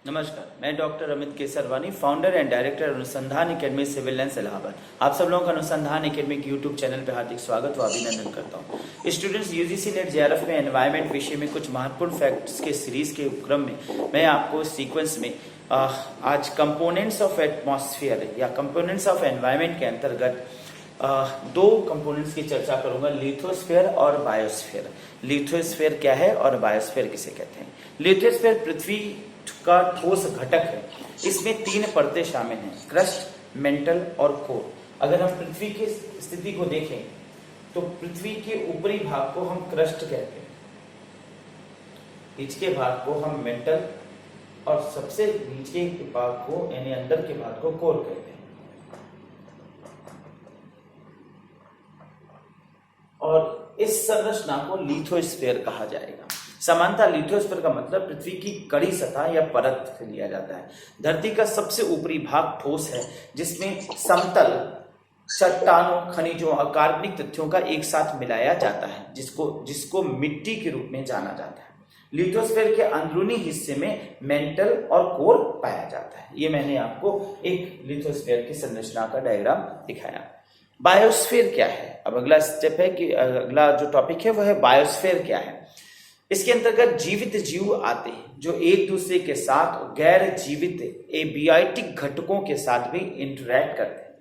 नमस्कार, मैं doctor Amit Kesarwani, founder and director अनुसंधान एकेडमी सिविल लाइंस इलाहाबाद। आप सब लोगों का अनुसंधान एकेडमी के यूट्यूब चैनल पर हार्दिक स्वागत व अभिनंदन करता हूं। स्टूडेंट्स, यूजीसी नेट जेआरएफ में एनवायरमेंट विषय में कुछ महत्वपूर्ण फैक्ट्स के सीरीज के क्रम में मैं आपको सीक्वेंस में आज कंपोनेंट्स ऑफ एटमॉस्फेयर या कंपोनेंट्स ऑफ एनवायरमेंट के अंतर्गत दो कंपोनेंट्स की चर्चा करूंगा, लिथोस्फेयर और बायोस्फेयर। लिथोस्फेयर क्या है और बायोस्फेयर किसे कहते हैं? लिथोस्फेयर पृथ्वी का ठोस घटक है। इसमें तीन परतें शामिल हैं, क्रस्ट, मेंटल और कोर। अगर हम पृथ्वी की स्थिति को देखें तो पृथ्वी के ऊपरी भाग को हम क्रस्ट कहते हैं, नीचे के भाग को हम मेंटल और सबसे नीचे के भाग को यानी अंदर के भाग को कोर कहते हैं। और इस संरचना को लिथोस्फेयर कहा जाएगा। समानता लिथोस्फेयर का मतलब पृथ्वी की कड़ी सतह या परत से लिया जाता है। धरती का सबसे ऊपरी भाग ठोस है, जिसमें समतल चट्टानों, खनिजों और कार्बनिक तत्वों का एक साथ मिलाया जाता है, जिसको मिट्टी के रूप में जाना जाता है। लिथोस्फेयर के अंदरूनी हिस्से में मेंटल और कोर पाया जाता है। ये मैंने आपको एक लिथोस्फेयर की संरचना का डायग्राम दिखाया। बायोस्फीयर क्या है? अब अगला स्टेप है कि अगला जो टॉपिक है वह है बायोस्फीयर क्या है। इसके अंतर्गत जीवित जीव आते हैं जो एक दूसरे के साथ गैर जीवित एबियाटिक घटकों के साथ भी इंटरैक्ट करते हैं।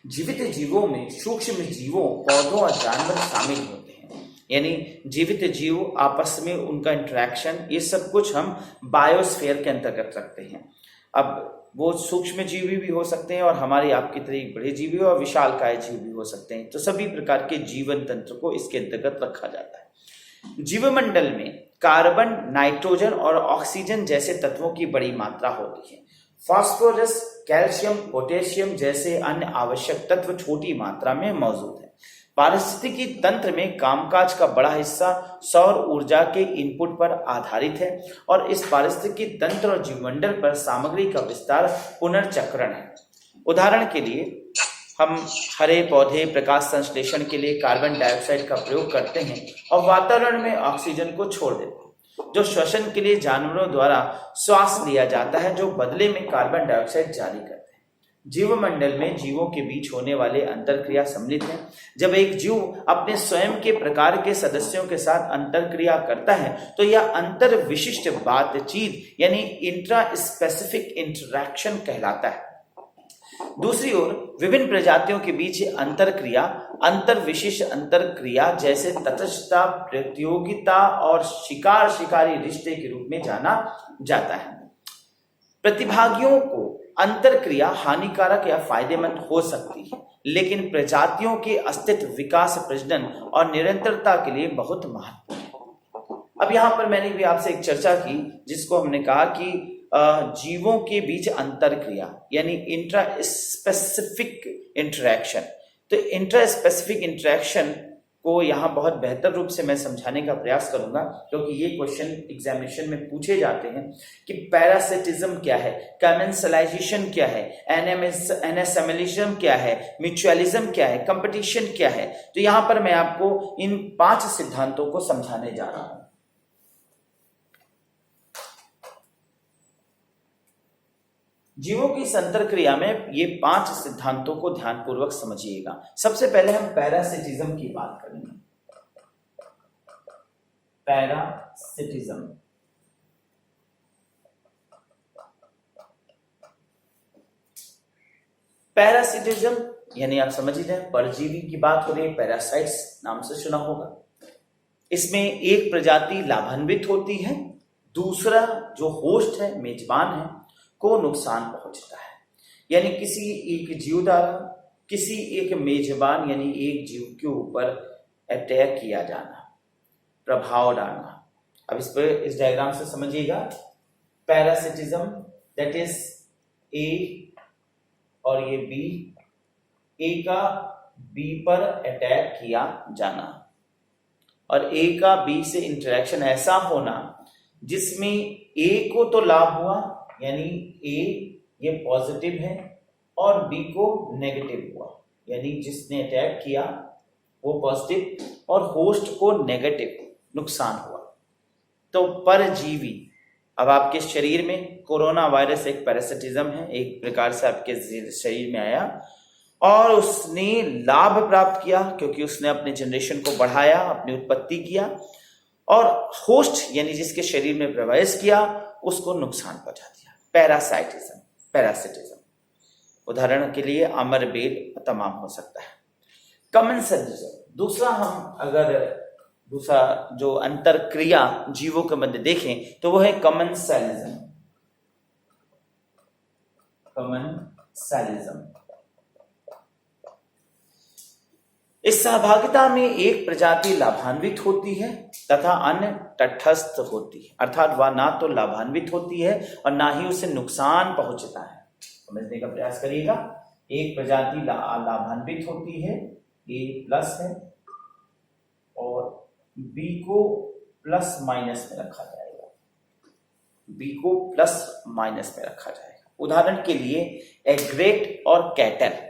जीवित जीवों में सूक्ष्म जीवों, पौधों और जानवर शामिल होते हैं। यानी जीवित जीव आपस में उनका इंटरेक्शन, ये सब कुछ हम बायोस्फीयर के अंतर्गत रखते हैं। अब वो सूक्ष्म जीव भी हो सकते हैं और हमारे आपकी तरह बड़े जीव भी और विशालकाय जीव भी हो सकते हैं। तो सभी प्रकार के जीवन तंत्र को इसके अंतर्गत रखा जाता है। जीवमंडल में कार्बन, नाइट्रोजन और ऑक्सीजन जैसे तत्वों की बड़ी मात्रा होती है। फास्फोरस, कैल्शियम, पोटेशियम जैसे अन्य आवश्यक तत्व छोटी मात्रा में मौजूद है। पारिस्थितिकी तंत्र में कामकाज का बड़ा हिस्सा सौर ऊर्जा के इनपुट पर आधारित है और इस पारिस्थितिकी तंत्र और जीवमंडल पर सामग्री का विस्तार पुनर्चक्रण है। उदाहरण के लिए हम हरे पौधे प्रकाश संश्लेषण के लिए कार्बन डाइऑक्साइड का प्रयोग करते हैं और वातावरण में ऑक्सीजन को छोड़ देते हैं, जो श्वसन के लिए जानवरों द्वारा श्वास लिया जाता है, जो बदले में कार्बन डाइऑक्साइड जारी करते हैं। जीवमंडल में जीवों के बीच होने वाले अंतरक्रिया सम्मिलित है। जब एक जीव अपने स्वयं के प्रकार के सदस्यों के साथ अंतरक्रिया करता है तो यह अंतर विशिष्ट बातचीत यानी इंट्रा स्पेसिफिक इंटरैक्शन कहलाता है। दूसरी ओर विभिन्न प्रजातियों के बीच अंतरक्रिया अंतर विशिष्ट अंतरक्रिया जैसे तटस्थता, प्रतियोगिता और शिकार शिकारी रिश्ते के रूप में जाना जाता है। प्रतिभागियों को अंतरक्रिया हानिकारक या फायदेमंद हो सकती है, लेकिन प्रजातियों के अस्तित्व, विकास, प्रजनन और निरंतरता के लिए बहुत महत्वपूर्ण है। अब यहाँ पर मैंने भी आपसे एक चर्चा की जिसको हमने कहा कि जीवों के बीच अंतरक्रिया यानी इंट्रा स्पेसिफिक इंटरेक्शन। तो इंट्रा स्पेसिफिक इंटरेक्शन को यहाँ बहुत बेहतर रूप से मैं समझाने का प्रयास करूंगा, क्योंकि ये क्वेश्चन एग्जामिनेशन में पूछे जाते हैं कि पैरासिटिज्म क्या है, कमेंसलाइजेशन क्या है, एनासेमिलिज्म क्या है, म्यूचुअलिज्म क्या है, कंपटीशन क्या है। तो यहाँ पर मैं आपको इन 5 सिद्धांतों को समझाने जा रहा हूं। जीवों की अंतरक्रिया में ये 5 सिद्धांतों को ध्यानपूर्वक समझिएगा। सबसे पहले हम पैरासिटिज्म की बात करेंगे। पैरासिटिज्म यानी आप समझ ही रहे हैं, परजीवी की बात हो रही है, पैरासाइट्स नाम से सुना होगा। इसमें एक प्रजाति लाभान्वित होती है, दूसरा जो होस्ट है, मेजबान है, को नुकसान पहुंचता है। यानी किसी एक जीव द्वारा किसी एक मेजबान यानी एक जीव के ऊपर अटैक किया जाना, प्रभाव डालना। अब इस डायग्राम से समझिएगा, पैरासिटिज्म दैट इज ए और ये बी, ए का बी पर अटैक किया जाना और ए का बी से इंटरेक्शन ऐसा होना जिसमें ए को तो लाभ हुआ, यानी ए ये पॉजिटिव है और बी को नेगेटिव हुआ, यानी जिसने अटैक किया वो पॉजिटिव और होस्ट को नेगेटिव नुकसान हुआ। तो परजीवी अब आपके शरीर में कोरोना वायरस एक पैरासिटिज्म है, एक प्रकार से आपके शरीर में आया और उसने लाभ प्राप्त किया क्योंकि उसने अपने जनरेशन को बढ़ाया, अपनी उत्पत्ति किया, और होस्ट यानी जिसके शरीर में प्रवेश किया उसको नुकसान पहुंचा दिया। पैरासिटिज्म उदाहरण के लिए अमरबेल तमाम हो सकता है। कमेंसलिज्म दूसरा, हम अगर दूसरा जो अंतर क्रिया जीवों के मध्य देखें तो वो है कमेंसलिज्म। इस सहभागिता में एक प्रजाति लाभान्वित होती है तथा अन्य तटस्थ होती है, अर्थात वह ना तो लाभान्वित होती है और ना ही उसे नुकसान पहुंचता है। समझने का प्रयास करिएगा। एक प्रजाति लाभान्वित होती है, ए प्लस है, और बी को प्लस माइनस में रखा जाएगा, बी को प्लस माइनस में रखा जाएगा। उदाहरण के लिए एग्रेट और कैटल।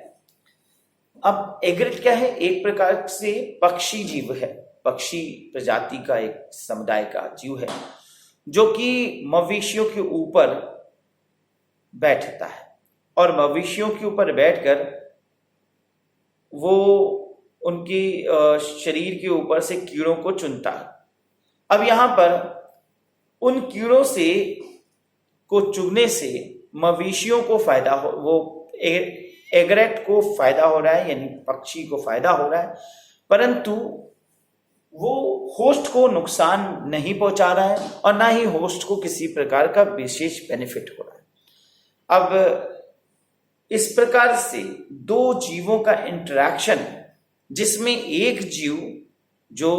अब एग्रेट क्या है? एक प्रकार से पक्षी जीव है, पक्षी प्रजाति का एक समुदाय का जीव है जो कि मवेशियों के ऊपर बैठता है और मवेशियों के ऊपर बैठकर वो उनकी शरीर के ऊपर से कीड़ों को चुनता है। अब यहां पर उन कीड़ों से को चुगने से मवेशियों को फायदा हो, वो एग्रेट को फायदा हो रहा है, यानी पक्षी को फायदा हो रहा है, परंतु वो होस्ट को नुकसान नहीं पहुंचा रहा है और ना ही होस्ट को किसी प्रकार का विशेष बेनिफिट हो रहा है। अब इस प्रकार से दो जीवों का इंटरेक्शन, जिसमें एक जीव जो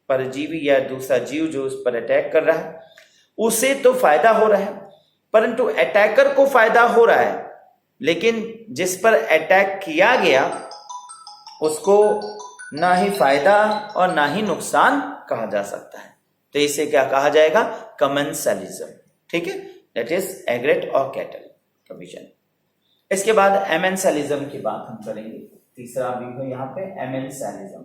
परजीवी या दूसरा जीव जो उस पर अटैक कर रहा है उसे तो फायदा हो रहा है, परंतु अटैकर को फायदा हो रहा है, लेकिन जिस पर अटैक किया गया उसको ना ही फायदा और ना ही नुकसान कहा जा सकता है। तो इसे क्या कहा जाएगा? कमेंसलिज्म। ठीक है, दैट इज एग्रेट और कैटल कमीशन। इसके बाद एमेंसलिज्म की बात हम करेंगे। तीसरा भी है यहाँ पे एमेंसलिज्म।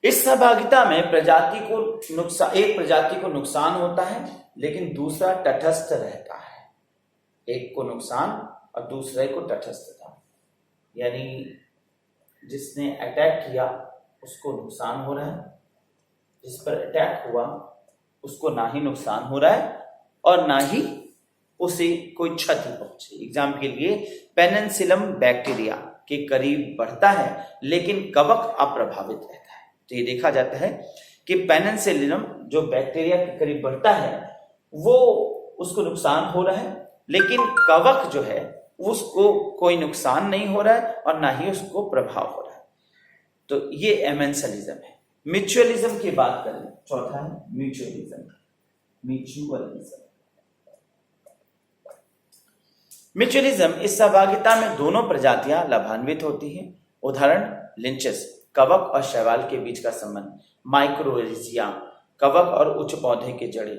इस सहभागिता में प्रजाति को नुकसान, एक प्रजाति को नुकसान होता है लेकिन दूसरा तटस्थ रहता है। एक को नुकसान और दूसरे को तटस्थता, यानी जिसने अटैक किया उसको नुकसान हो रहा है, जिस पर अटैक हुआ उसको ना ही नुकसान हो रहा है और ना ही उसे कोई क्षति पहुंचे। एग्जाम के लिए पेनिसिलियम बैक्टीरिया के करीब बढ़ता है लेकिन कवक अप्रभावित रहता है। तो ये देखा जाता है कि पेनिसिलियम जो बैक्टीरिया के करीब बढ़ता है वो उसको नुकसान हो रहा है, लेकिन कवक जो है उसको कोई नुकसान नहीं हो रहा है और ना ही उसको प्रभाव हो रहा है। तो ये एमेंसलिज्म है। म्यूचुअलिज्म की बात करें, चौथा है म्यूचुअलिज्म। म्यूचुअलिज्म इस सहभागिता में दोनों प्रजातियां लाभान्वित होती हैं। उदाहरण लिंचेस, कवक और शैवाल के बीच का संबंध। माइक्रोरिजिया, कवक और उच्च पौधे के जड़े,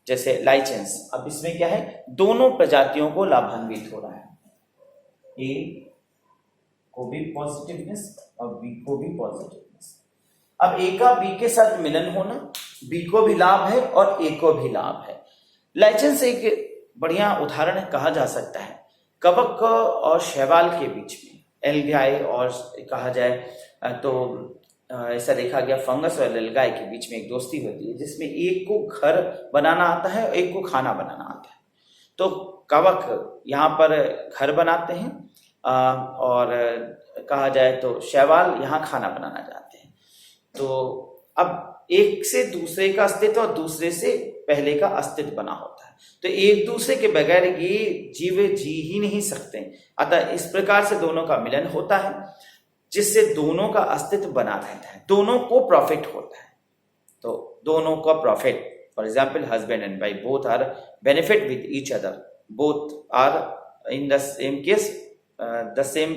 जैसे लाइचेंस। अब इसमें क्या है? दोनों प्रजातियों को लाभान्वित हो रहा है, ए को भी पॉजिटिवनेस और बी को भी पॉजिटिवनेस। अब ए का बी के साथ मिलन होना, बी को भी लाभ है और ए को भी लाभ है। लाइचेंस एक बढ़िया उदाहरण कहा जा सकता है। कवक और शैवाल के बीच में, एल्गाई और कहा जाए तो ऐसा देखा गया फंगस और एल्गाई के बीच में एक दोस्ती होती है जिसमें एक को घर बनाना आता है और एक को खाना बनाना आता है। तो कवक यहाँ पर घर बनाते हैं और कहा जाए तो शैवाल यहाँ खाना बनाना चाहते हैं। तो अब एक से दूसरे का अस्तित्व और दूसरे से पहले का अस्तित्व बना होता है, तो एक दूसरे के बगैर ये जीव जी ही नहीं सकते। अतः इस प्रकार से दोनों का मिलन होता है जिससे दोनों का अस्तित्व बना रहता है, दोनों को प्रॉफिट होता है। तो दोनों का profit, for example husband and wife both are benefit with each other, both are in the same case the same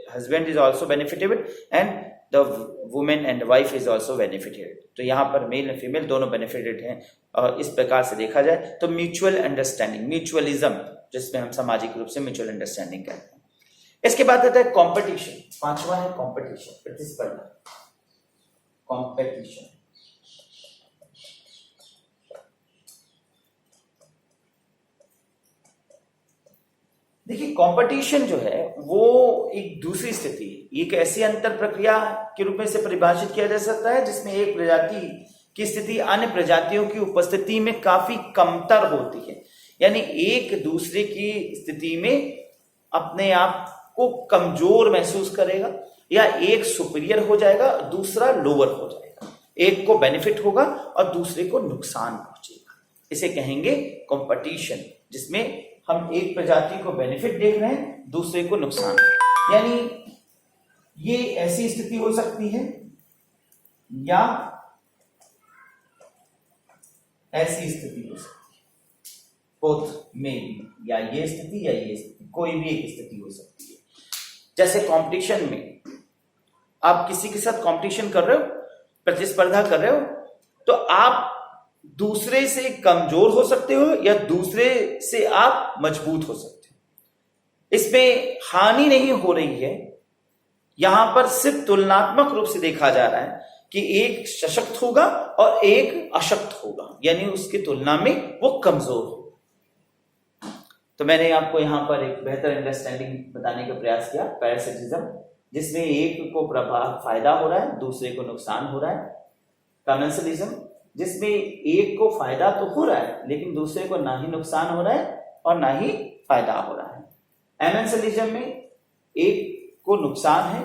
husband is also benefited and the woman and wife is also benefited। तो यहाँ पर male and female दोनों benefited हैं। और इस प्रकार से देखा जाए तो म्यूचुअल अंडरस्टैंडिंग, म्यूचुअलिज्म जिसमें हम सामाजिक रूप से म्यूचुअल अंडरस्टैंडिंग कहते हैं। इसके बाद आता है कंपटीशन। पांचवा है कंपटीशन, प्रतिस्पर्धा, कंपटीशन। देखिए कंपटीशन जो है वो एक दूसरी स्थिति है, एक ऐसी अंतर प्रक्रिया के रूप में इसे परिभाषित किया जा सकता है जिसमें एक प्रजाति की स्थिति अन्य प्रजातियों की उपस्थिति में काफी कमतर होती है, यानी एक दूसरे की स्थिति में अपने आप को कमजोर महसूस करेगा, या एक सुपीरियर हो जाएगा दूसरा लोअर हो जाएगा, एक को बेनिफिट होगा और दूसरे को नुकसान पहुंचेगा। इसे कहेंगे कंपटीशन, जिसमें हम एक प्रजाति को बेनिफिट देख रहे हैं, दूसरे को नुकसान। यानी ये ऐसी स्थिति हो सकती है या ऐसी स्थिति हो सकती है, बोथ में, या ये स्थिति या ये स्थिति, कोई भी एक स्थिति हो सकती है। जैसे कंपटीशन में आप किसी के साथ कंपटीशन कर रहे हो, प्रतिस्पर्धा कर रहे हो, तो आप दूसरे से कमजोर हो सकते हो या दूसरे से आप मजबूत हो सकते हो। इसमें हानि नहीं हो रही है, यहां पर सिर्फ तुलनात्मक रूप से देखा जा रहा है कि एक सशक्त होगा और एक अशक्त होगा, यानी उसकी तुलना में वो कमजोर होगा। तो मैंने आपको यहां पर एक बेहतर अंडरस्टैंडिंग बताने का प्रयास किया, पैरासिटिज्म, जिसमें एक को प्रभाव फायदा हो रहा है, दूसरे को नुकसान हो रहा है। कमेंसलिज्म, जिसमें एक को फायदा तो हो रहा है लेकिन दूसरे को ना ही नुकसान हो रहा है और ना ही फायदा हो रहा है। एमेंसलिज्म में एक को नुकसान है,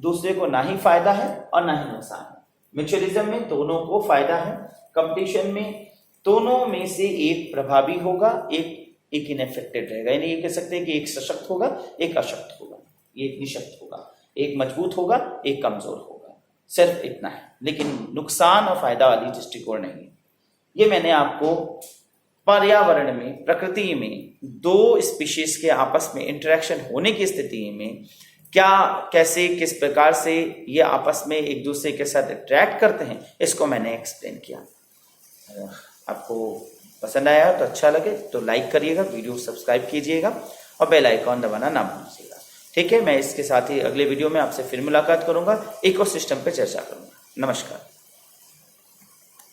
दूसरे को ना ही फायदा है और ना ही नुकसान है। म्यूचुअलिज्म में दोनों को फायदा है। कंपटीशन में दोनों में से एक प्रभावी होगा, एक इनएफेक्टेड रहेगा, यानी ये कह सकते हैं कि एक सशक्त होगा, एक अशक्त होगा, एक निशक्त होगा, एक मजबूत होगा, एक कमजोर होगा। सिर्फ इतना है, लेकिन नुकसान और फायदा वाली दृष्टिकोण नहीं। ये मैंने आपको पर्यावरण में, प्रकृति में दो स्पीशीज के आपस में इंटरेक्शन होने की स्थिति में क्या, कैसे, किस प्रकार से ये आपस में एक दूसरे के साथ इंटरेक्ट करते हैं, इसको मैंने एक्सप्लेन किया। आपको पसंद आया तो अच्छा लगे तो लाइक करिएगा, वीडियो सब्सक्राइब कीजिएगा और बेल आइकॉन दबाना ना भूलिएगा। ठीक है, मैं इसके साथ ही अगले वीडियो में आपसे फिर मुलाकात करूंगा, इकोसिस्टम पे चर्चा करूंगा। नमस्कार।